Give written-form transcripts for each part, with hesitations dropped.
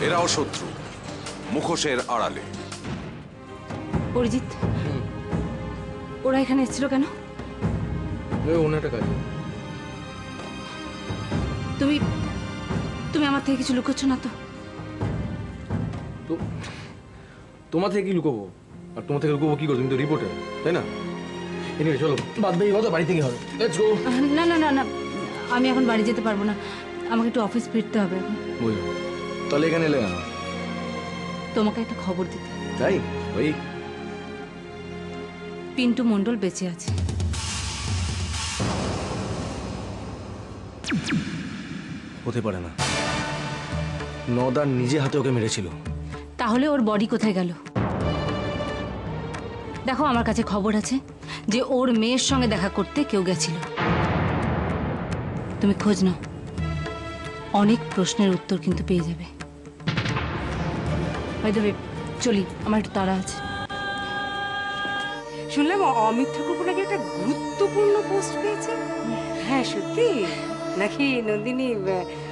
এরাও শত্রু, মুখোশের আড়ালে। অরিজিৎ, ওরা এখানে এসেছিল কেন? অন্য একটা কাজ। তুমি তুমি আমার থেকে কিছু লুকোচ্ছ না তো? তোমার থেকে কি লুকোবো? আর তোমার থেকে লুকোবো কি করো? তুমি তো রিপোর্টার, তাই না? এনিওয়ে চলো, বাদ দিয়ে কথা বাড়ি থেকে হবে। Let's go. না না না না, আমি এখন বাড়ি যেতে পারবো না, আমাকে একটু অফিস ফিরতে হবে এখন। বুঝলো, তাহলে এখানে এলে না তোমাকে একটা খবর দিতে। তাই ওই পিন্টু মণ্ডল বেঁচে আছে। হতে পারে না, নদার নিজে হাতে ওকে মেরেছিল। তাহলে ওর বডি কোথায় গেল? দেখো, আমার কাছে খবর আছে যে ওর মেয়ের সঙ্গে দেখা করতে কেউ গেছিল। তুমি খোঁজ নাও, অনেক প্রশ্নের উত্তর কিন্তু পেয়ে যাবে। বাই দ্য ওয়ে, চলি, আমার একটু তাড়া আছে। শুনলাম অমিত ঠাকুর নাকি একটা গুরুত্বপূর্ণ পোস্ট পেয়েছে। হ্যাঁ সত্যি নাকি? নন্দিনী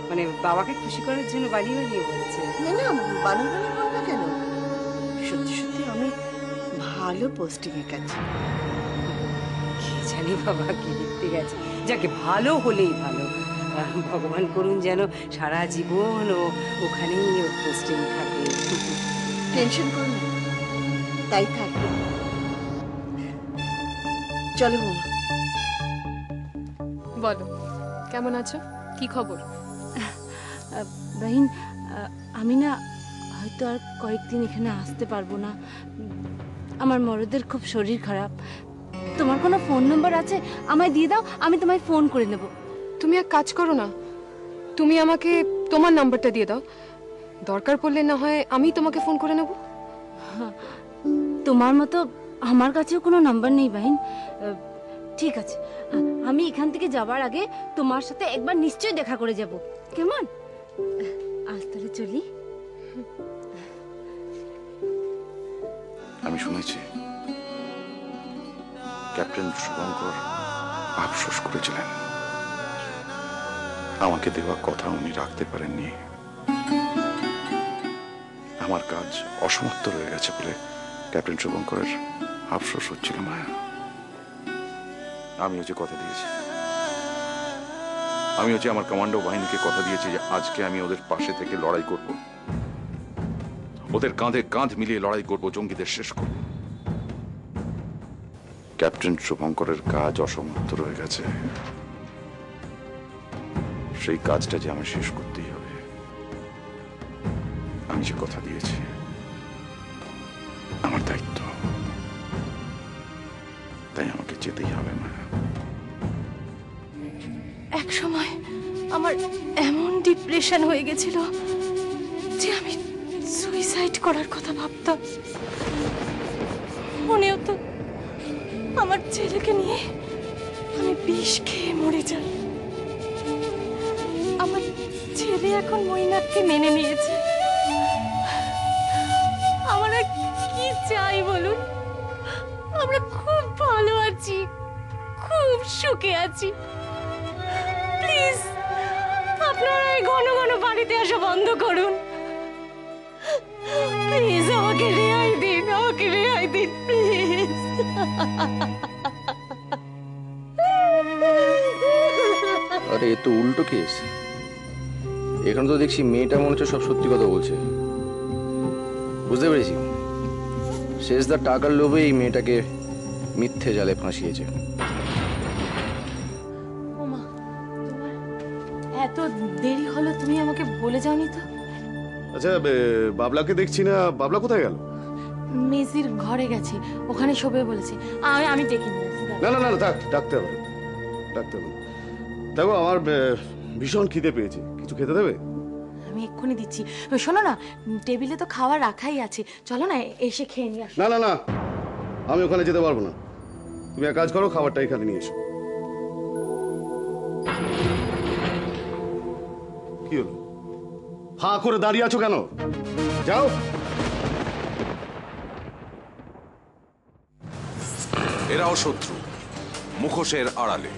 মানে বাবাকে খুশি করার জন্য বানিয়ে বানিয়ে বলছে। না না, বানিয়ে বানিয়ে বলবে কেন? সত্যি সত্যি আমি ভালো পোস্টিং এ গেছি। কি জানি বাবা কি দেখতে গেছে। যাকে ভালো হলেই ভালো, ভগবান করুন যেন সারা জীবন ও ওখানেই পোস্টিং থাকে। টেনশন করো না, তাই থাকবে। চলো বৌমা। বলো, কেমন আছো? কি খবর? বাহিন, আমি না হয়তো আর কয়েকদিন এখানে আসতে পারবো না। আমার মরদের খুব শরীর খারাপ। তোমার কোনো ফোন নাম্বার আছে? আমায় দিয়ে দাও, আমি তোমায় ফোন করে নেব। তুমি এক কাজ করো না, তুমি আমাকে তোমার নাম্বারটা দিয়ে দাও, দরকার পড়লে না হয় আমি তোমাকে ফোন করে নেব। তোমার মতো আমার কাছেও কোনো নাম্বার নেই বাহিন। ঠিক আছে, আমি এখান থেকে যাবার আগে তোমার সাথে একবার নিশ্চয়ই দেখা করে যাব, কেমন? আজ তাহলে চলি। আমি শুনেছি ক্যাপ্টেন শুভঙ্কর আফসোস করেছিলেন, আমাকে দেওয়া কথা উনি রাখতে পারেননি। আমার কাজ অসমাপ্ত রয়ে গেছে বলে ক্যাপ্টেন শুভঙ্করের আফসোস হচ্ছিল। মায়া, আমি কথা দিয়েছি, আমি আমার কমান্ডো বাহিনীকে কথা দিয়েছি যে আজকে আমি ওদের পাশে থেকে লড়াই করব, ওদের কাঁধে কাঁধ মিলিয়ে লড়াই করব, জঙ্গিদের শেষ করব। ক্যাপ্টেন শুভঙ্করের কাজ অসমাপ্ত রয়ে গেছে, সেই কাজটা যে আমার শেষ করতেই হবে। আমি যে কথা দিয়েছি, আমার দায়িত্ব, তাই আমাকে যেতেই হবে। মায়া, এক সময় আমার এমন ডিপ্রেশন হয়ে গেছিল যে আমি সুইসাইড করার কথা ভাবতাম। মনে হতো আমার ছেলেকে নিয়ে আমি বিষ খেয়ে মরে যাই। আমার ছেলে এখন মৈনাককে মেনে নিয়েছে। আমার আর কি চাই বলুন? আমরা খুব ভালো আছি, খুব সুখে আছি। প্লিজ আপনারা এই ঘন ঘন বাড়িতে আসা বন্ধ করুন। প্লিজ আমাকে রেহাই দিন, আমাকে রেহাই দিন প্লিজ। আরে এ তো উল্টো কেস। এখানে তো দেখছি মেয়েটা মনে হচ্ছে সব সত্যি কথা বলছে। বুঝতে পেরেছি, শেষদার টাকার লোভে এই মেয়েটাকে মিথ্যে জালে ফাঁসিয়েছে। ওমা, এত দেরি হলো, তুমি আমাকে বলে যাওনি তো? আচ্ছা, বাবলাকে দেখছি না, বাবলা কোথায় গেল? মেসির ঘরে গেছে, ওখানে শোবে বলেছে। আমি ডেকে নিয়ে আসি। না না না, থাক, ডাকতে হবে, ডাকতে হবে। দেখো, আমার ভীষণ খিদে পেয়েছে, কিছু খেতে দেবে? আমি এক্ষুনি দিচ্ছি। শোনো না, টেবিলে তো খাবার রাখাই আছে, চলো না এসে খেয়ে নিয়ে আসো। না না না, আমি ওখানে যেতে পারবো না। তুমি এক কাজ করো, খাবারটা এখানে নিয়ে এসো। কি হলো, হাঁ করে দাঁড়িয়ে আছো কেন? যাও। এরাও শত্রু, মুখোশের আড়ালে।